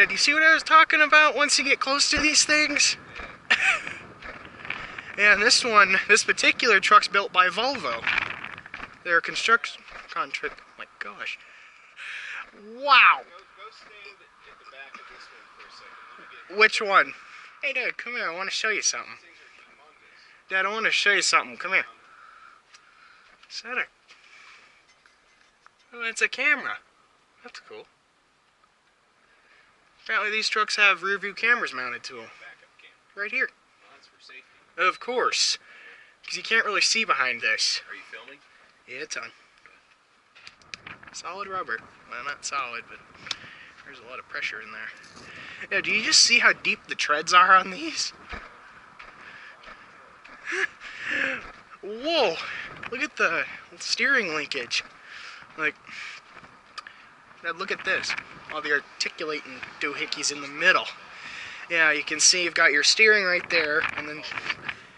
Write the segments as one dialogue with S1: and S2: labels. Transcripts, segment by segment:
S1: do you see what I was talking about once you get close to these things? Yeah, and this particular truck's built by Volvo. They're a construction contract. Oh my gosh. Wow.
S2: Go stand at the back of this one for a second.
S1: Which one? Hey, Dad, come here. I want to show you something.
S2: These things are humongous.
S1: Dad, I want to show you something. Come here. Is that a... Oh, it's a camera. That's cool. Apparently these trucks have rear view cameras mounted to them.
S2: Backup camera.
S1: Right here.
S2: Well, that's for safety.
S1: Of course. Because you can't really see behind this.
S2: Are you filming?
S1: Yeah, it's on. Solid rubber. Well, not solid, but there's a lot of pressure in there. Yeah, do you just see how deep the treads are on these? Whoa! Look at the steering linkage. Like, now look at this. All the articulating doohickeys in the middle. Yeah, you can see you've got your steering right there, and then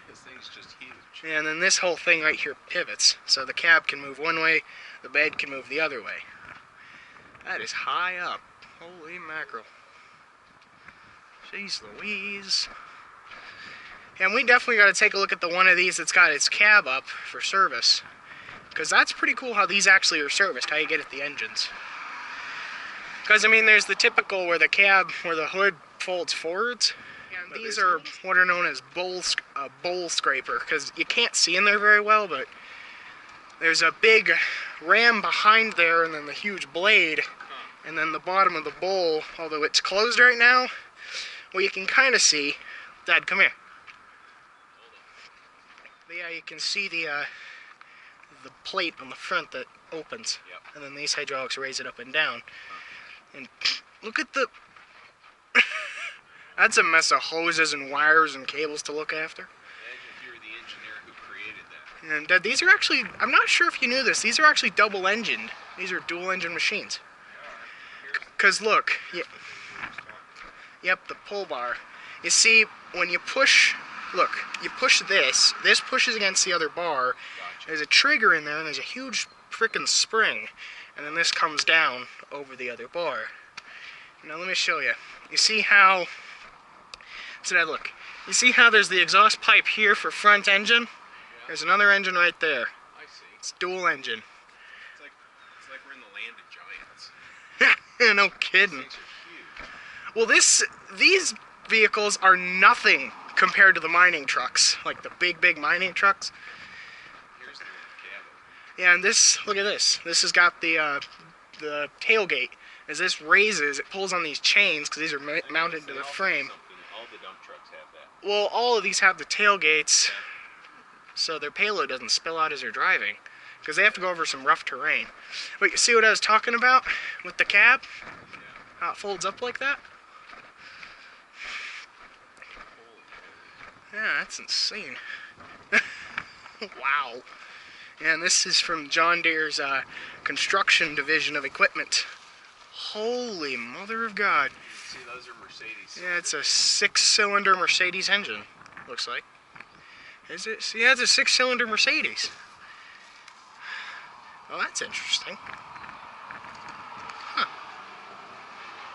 S2: This thing's just huge.
S1: yeah, and then this whole thing right here pivots. So the cab can move one way, the bed can move the other way. That is high up. Holy mackerel. Jeez Louise. And we definitely got to take a look at the one of these that's got its cab up for service. Because that's pretty cool how these actually are serviced, how you get at the engines. Because, I mean, there's the typical where the hood folds forwards. And these are what are known as bowl scraper, because you can't see in there very well, but there's a big ram behind there, and then the huge blade, and then the bottom of the bowl, although it's closed right now, well, you can kind of see. Dad, come here. But yeah, you can see the plate on the front that opens.
S2: Yep.
S1: And then these hydraulics raise it up and down. And look at the... That's a mess of hoses and wires and cables to look after.
S2: Imagine if you were the engineer who created that.
S1: And these are actually, I'm not sure if you knew this, these are actually double engined. These are dual engine machines. Because look, yep, the pull bar. You see, when you push, look, you push this pushes against the other bar.
S2: Gotcha.
S1: There's a trigger in there, and there's a huge frickin' spring. And then this comes down over the other bar. Now let me show you. You see how, so now look, you see how there's the exhaust pipe here for front engine?
S2: Yeah.
S1: There's another engine right there.
S2: I see.
S1: It's dual engine.
S2: It's like we're in the land of giants.
S1: No kidding.
S2: These things are huge.
S1: Well, these vehicles are nothing compared to the mining trucks, like the big mining trucks.
S2: Here's the cabin.
S1: Yeah, and this, look at this. This has got the tailgate. As this raises, it pulls on these chains because these are mounted to the frame.
S2: All the dump trucks have that.
S1: Well, all of these have the tailgates, so their payload doesn't spill out as they're driving, because they have to go over some rough terrain. But you see what I was talking about with the cab?
S2: Yeah.
S1: How it folds up like that?
S2: Holy.
S1: Yeah, that's insane. Wow. And this is from John Deere's construction division of equipment. Holy mother of God.
S2: See, those are Mercedes.
S1: Yeah, it's a 6-cylinder Mercedes engine, looks like. Is it? Yeah, it's a 6-cylinder Mercedes. Well, that's interesting. Huh.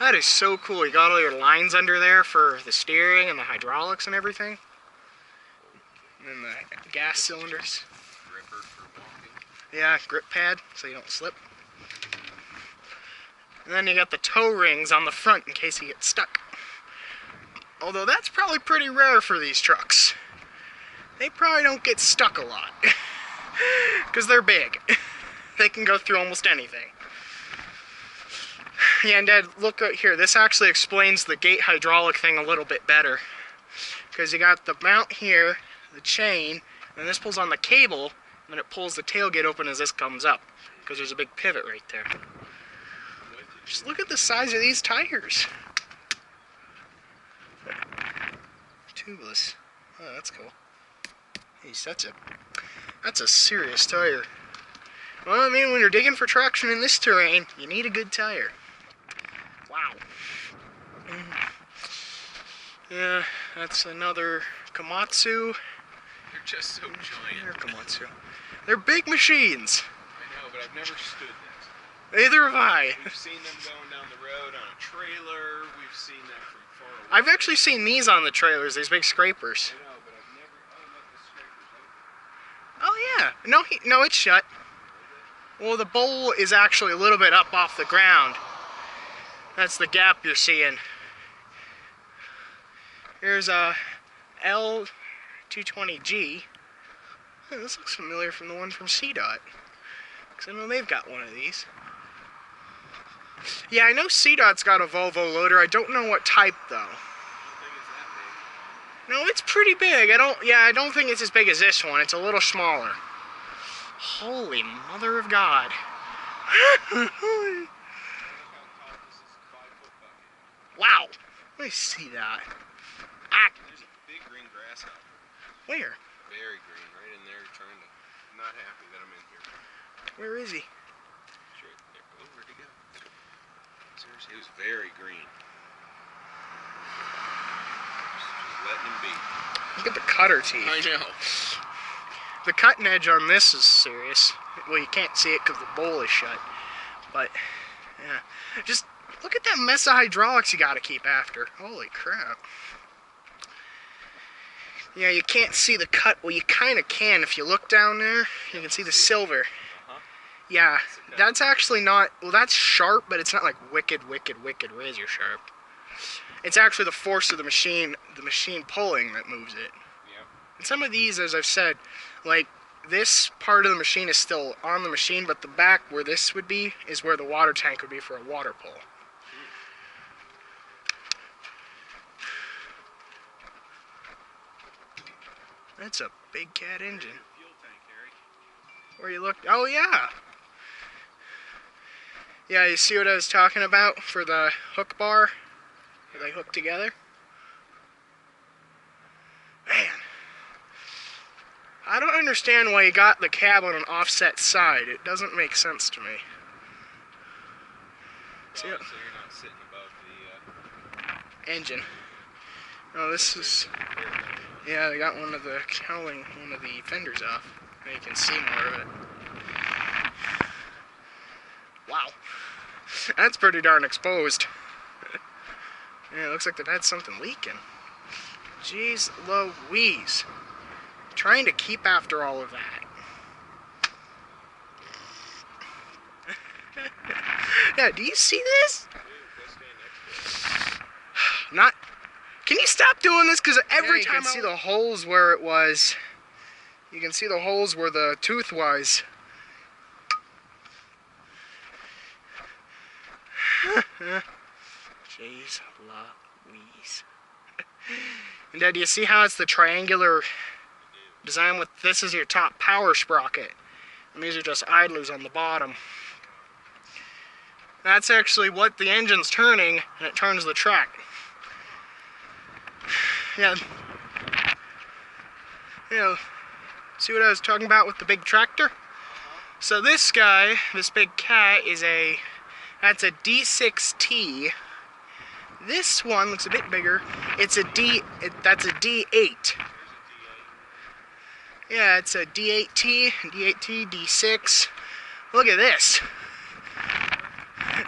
S1: That is so cool. You got all your lines under there for the steering and the hydraulics and everything. And then the gas cylinders.
S2: Gripper for walking.
S1: Yeah, grip pad so you don't slip. And then you got the tow rings on the front in case you get stuck. Although that's probably pretty rare for these trucks. They probably don't get stuck a lot. Because they're big. They can go through almost anything. Yeah, and Dad, look right here. This actually explains the gate hydraulic thing a little bit better. Because you got the mount here, the chain, and this pulls on the cable, and then it pulls the tailgate open as this comes up. Because there's a big pivot right there. Just look at the size of these tires. Tubeless. Oh, that's cool. Jeez, that's a serious tire. Well, I mean, when you're digging for traction in this terrain, you need a good tire. Wow. Yeah, that's another Komatsu.
S2: They're just so giant.
S1: They're Komatsu. They're big machines.
S2: I know, but I've never stood that.
S1: Neither have I.
S2: We've seen them going down the road on a trailer. We've seen them from far away.
S1: I've actually seen these on the trailers, these big scrapers.
S2: I know, but I've never. Oh, look, the scraper's open.
S1: Oh yeah. No, it's shut. Well, the bowl is actually a little bit up off the ground. That's the gap you're seeing. Here's a L220G. Oh, this looks familiar from the one from CDOT. Because I know they've got one of these. Yeah, I know CDOT's got a Volvo loader. I don't know what type, though.
S2: I don't think it's that big.
S1: No, it's pretty big. I don't think it's as big as this one. It's a little smaller. Holy mother of God. Wow. Let me see that. Ah.
S2: There's a big green grasshopper.
S1: Where?
S2: Very green, right in there, trying to. Not happy that I'm in here.
S1: Where is he?
S2: Sure. There. Oh, where'd he go? Seriously, he was very green. Just letting him be.
S1: Look at the cutter teeth.
S2: I know.
S1: The cutting edge on this is serious. Well, you can't see it because the bowl is shut. But, yeah. Just look at that mess of hydraulics you got to keep after. Holy crap. Yeah, you can't see the cut. Well, you kind of can. If you look down there, you can see the silver. Yeah, that's actually not... Well, that's sharp, but it's not like wicked razor sharp. It's actually the force of the machine pulling that moves it.
S2: Yep.
S1: And some of these, as I've said, like this part of the machine is still on the machine, but the back where this would be is where the water tank would be for a water pull. That's a big cat engine.
S2: Fuel tank, Harry.
S1: Where you look? Oh yeah. Yeah, you see what I was talking about for the hook bar? Where they hook together? Man. I don't understand why you got the cab on an offset side. It doesn't make sense to me.
S2: So you're not sitting above the
S1: Engine. No, this is... Yeah, they got one of the fenders off. Now you can see more of it. Wow. That's pretty darn exposed. Yeah, it looks like they've had something leaking. Jeez Louise. Trying to keep after all of that. Yeah, do you see this? Not... Can you stop doing this? Because every time you can see the holes where it was. You can see the holes where the tooth was. Jeez Louise. And Dad, do you see how it's the triangular design with this is your top power sprocket? And these are just idlers on the bottom. That's actually what the engine's turning, and it turns the track. Yeah. You know, see what I was talking about with the big tractor? So this guy, this big cat, that's a D6T. This one looks a bit bigger. That's a D8. Yeah, it's a D8T, D8T, D6. Look at this.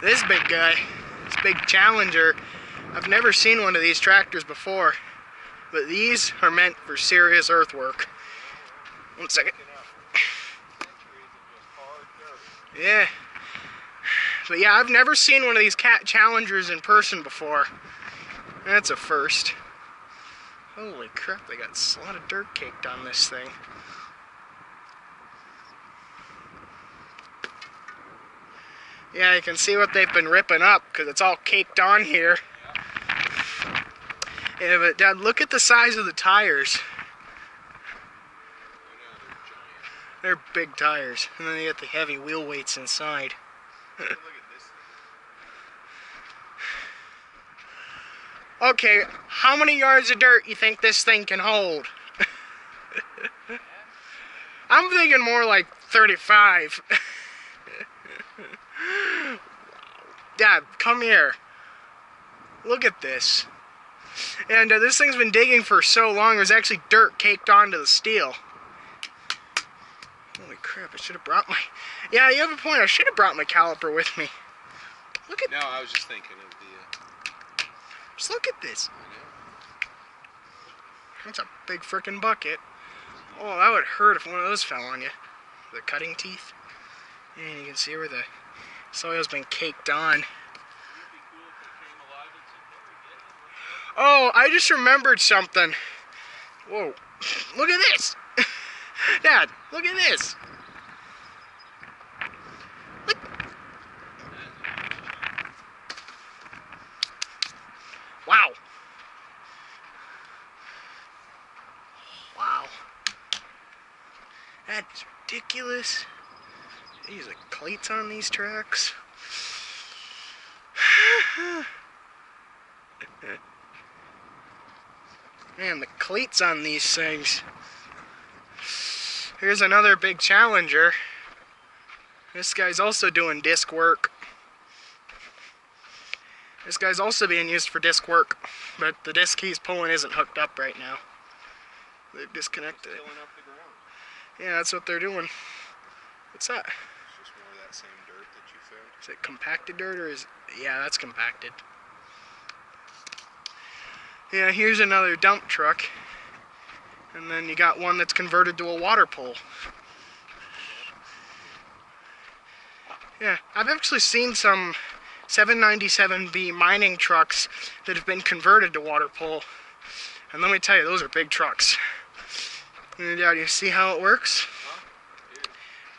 S1: This big guy, this big Challenger. I've never seen one of these tractors before, but these are meant for serious earthwork. One second. Yeah. But yeah, I've never seen one of these cat Challengers in person before. That's a first. Holy crap, they got a lot of dirt caked on this thing. Yeah, you can see what they've been ripping up because it's all caked on here. Yeah, but Dad, look at the size of the tires. They're big tires. And then you got the heavy wheel weights inside. Okay, how many yards of dirt you think this thing can hold? I'm thinking more like 35. Dad, come here. Look at this. And this thing's been digging for so long, there's actually dirt caked onto the steel. Holy crap, I should have brought my... Yeah, you have a point. I should have brought my caliper with me. Look at...
S2: No, I was just thinking of the...
S1: Just look at this.
S2: I know.
S1: That's a big frickin' bucket. Oh, that would hurt if one of those fell on you. The cutting teeth. And you can see where the soil's been caked on. Oh, I just remembered something. Whoa. Look at this. Dad, look at this. Look. Wow. Wow. That is ridiculous. These are cleats on these tracks. Man, the cleats on these things. Here's another big Challenger. This guy's also doing disc work. This guy's also being used for disc work, but the disc he's pulling isn't hooked up right now. They've disconnected it.
S2: Filling up the ground.
S1: Yeah, that's what they're doing. What's that?
S2: It's just more of that same dirt that you found.
S1: Is it compacted dirt or is... Yeah, that's compacted. Yeah, here's another dump truck. And then you got one that's converted to a water pole. Yeah, I've actually seen some 797B mining trucks that have been converted to water pole. And let me tell you, those are big trucks. And yeah, you see how it works?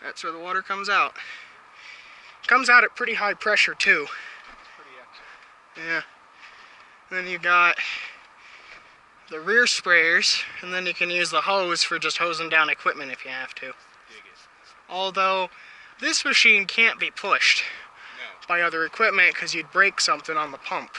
S1: That's where the water comes out. Comes out at pretty high pressure too. Yeah. Then you got the rear sprayers, and then you can use the hose for just hosing down equipment if you have to. Although this machine can't be pushed by other equipment because you'd break something on the pump.